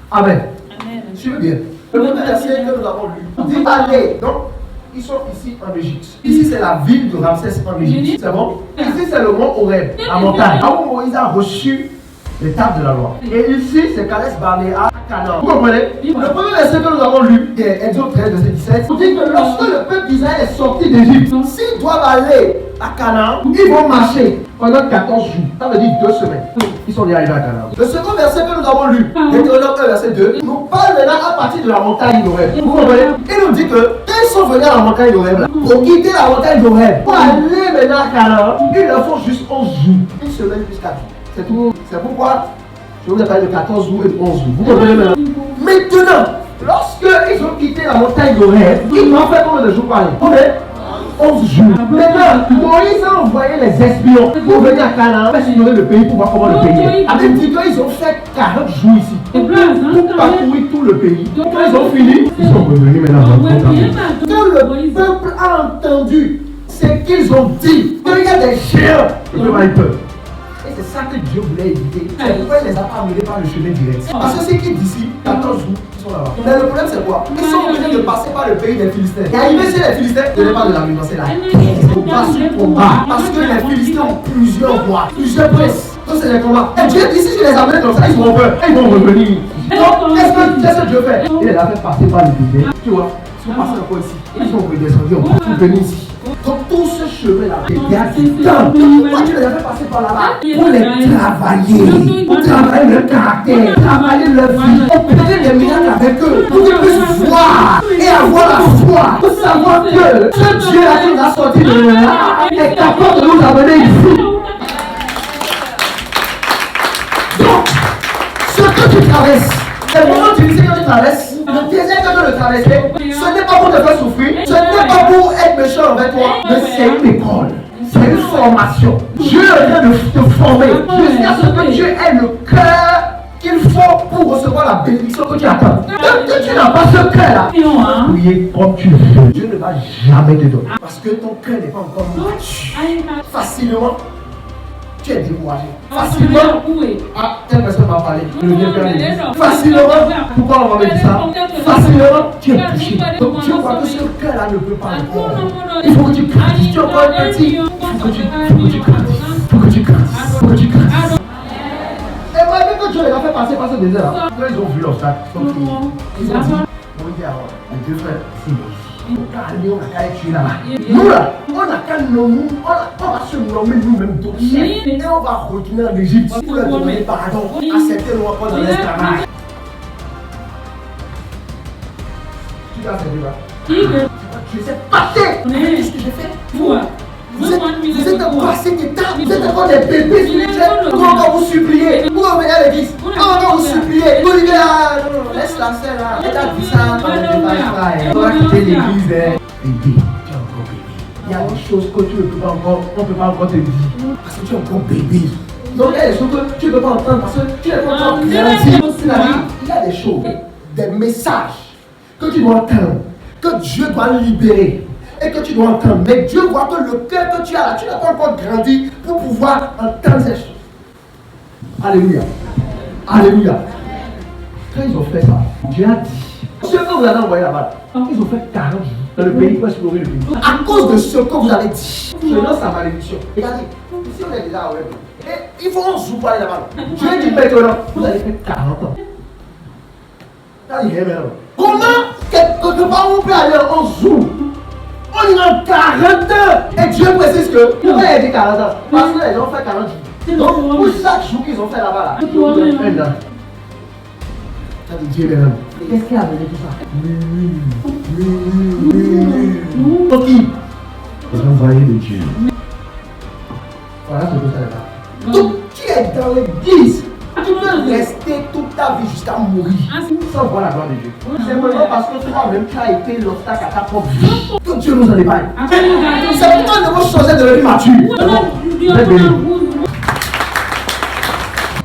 Amen. Suivez bien. Le premier verset que nous avons lu dit allez. Donc, ils sont ici en Égypte. Ici, c'est la ville de Ramsès en Égypte. C'est bon? Ici, c'est le mont Horeb, la montagne. Là où Moïse a reçu les tables de la loi. Et ici, c'est Kades Barnéa à Canaan. Vous comprenez? Le premier verset que nous avons lu, qui est Exode 13, verset 17, nous dit que lorsque le peuple d'Israël est sorti d'Égypte, s'ils doivent aller à Canaan, ils vont marcher pendant 14 jours. Ça veut dire 2 semaines. Ils sont déjà arrivés à Canaan. Le second verset que nous avons lu, Deutéronome 1, verset 2, nous parle maintenant à partir de la montagne d'Horeb. Vous comprenez? Il nous dit que quand ils sont venus à la montagne d'Horeb, pour quitter la montagne d'Horeb, pour aller maintenant à Canaan, il leur faut juste 11 jours. Une semaine plus 4 jours. C'est tout. C'est pourquoi je vous ai parlé de 14 jours et de 11 jours. Vous comprenez maintenant? Maintenant, lorsqu'ils ont quitté la montagne d'Horeb, ils m'ont fait combien de jours parler? 11 jours. Maintenant, Moïse a envoyé les espions pour venir à Canaan, pour signer le pays, pour voir comment le pays est. Avec dit qu'ils ont fait 40 jours ici, pour parcourir tout le pays. Quand ils ont fini, ils sont revenus maintenant dans le pays. Quand le peuple a entendu ce qu'ils ont dit, qu'il y a des géants, le peuple a eu peur. Et c'est ça que Dieu voulait éviter. C'est pourquoi il les a pas amenés par le chemin direct. Parce que c'est qu'ils d'ici, 14 jours, ils sont là-bas. Mais le problème c'est quoi? Ils sont obligés de passer par le pays des Philistins. Et arriver chez les Philistins, ce n'est pas de la violence, c'est la guerre. C'est au combat. Parce que les Philistins ont plusieurs rois, plusieurs princes. Donc c'est des combats. Et Dieu dit si je les amène comme ça, ils auront peur. Et ils vont revenir. Donc qu'est-ce que Dieu fait? Il les a fait passer par le désert. Tu vois, ils sont passés encore ici. Ils sont redescendus encore pour venir ici. Donc tout ce chemin-là, il y a du temps. Pourquoi tu les as fait passer par là-bas? Pour les travailler, pour travailler leur caractère, travailler leur vie, opérer des miracles avec eux, pour qu'ils puissent voir et avoir la foi, pour savoir que ce Dieu-là qui nous a sortis de là est capable de nous amener ici. Donc, ce que tu traverses, c'est moment tu sais que tu traverses, le désert que tu veux traverser, ce n'est pas pour te faire souffrir, ce n'est pas pour être méchant avec toi, mais c'est une école, c'est une formation. Dieu est en train de te former jusqu'à ce que Dieu ait le cœur qu'il faut pour recevoir la bénédiction que tu attends. Tant que tu n'as pas ce cœur-là, prier comme tu veux, Dieu ne va jamais te donner. Parce que ton cœur n'est pas encore mature. Facilement, tu es découragé. Facilement, telle personne m'a parlé. Facilement, pourquoi on va me dire ça? Facilement, tu es touché. Donc Dieu voit que ce cœur-là ne peut pas encore. Il faut que tu grandisses. Tu es encore petit. Il faut que tu grandisses. Il faut que tu grandisses. Il faut que tu grandisses. Et malgré que Dieu les a fait passer par ce désert-là, quand ils ont vu l'obstacle, ils ont dit, les deux frères, c'est Moïse. On a qu'à être tués là-bas. Nous là, on a qu'à nommer, on va se nommer nous-mêmes d'autres chefs. Et on va retourner en Égypte pour leur demander pardon, accepter nos rapports dans l'esclavage. Tu t'as fait là. Je sais pas. Qu'est-ce que j'ai fait? Vous êtes encore à cet état, vous êtes encore des bébés spirituels, vous encore vous supplier, vous revenez à l'église, vous encore vous supplier, vous dites là, non, laisse la scène là, et t'as dit ça, on va quitter l'église, bébé, tu es encore bébé. Il y a des choses que tu ne peux pas encore, on ne peut pas encore te dire, parce que tu es encore bébé. Donc il y a des choses que tu ne peux pas entendre, parce que tu n'es pas encore grandi. Il y a des choses, des messages que tu dois entendre, que Dieu doit libérer. Et que tu dois entendre. Mais Dieu voit que le cœur que tu as là, tu n'as pas encore grandi pour pouvoir entendre ces choses. Alléluia. Alléluia. Quand ils ont fait ça, Dieu a dit, ceux que vous avez envoyés là-bas, ils ont fait 40 jours dans le pays pour explorer le pays. À cause de ce que vous avez dit, je lance sa malédiction. Regardez, ici on est déjà à Web. Et il faut 11 jours pour aller là-bas. Dieu dit maintenant, vous allez faire 40 ans. Comment quelque part on peut aller en 11 jours? On est en 40 ans. Et Dieu précise que, pourquoi il a dit 40 ans? Parce qu'ils ont fait 40 jours. Donc pour chaque jour qu'ils ont fait là-bas, ils ont fait un an. Ça dit Dieu maintenant. Et qu'est-ce qui a amené tout ça? Donc qui? Les envoyés de Dieu. Voilà ce que ça est là. Donc tu es dans l'église. Tu peux rester toute ta vie jusqu'à mourir sans voir la gloire de Dieu. C'est vraiment parce que toi-même tu as été l'obstacle à ta propre vie que Dieu nous en épargne. C'est pourquoi nous devons changer de vie mature.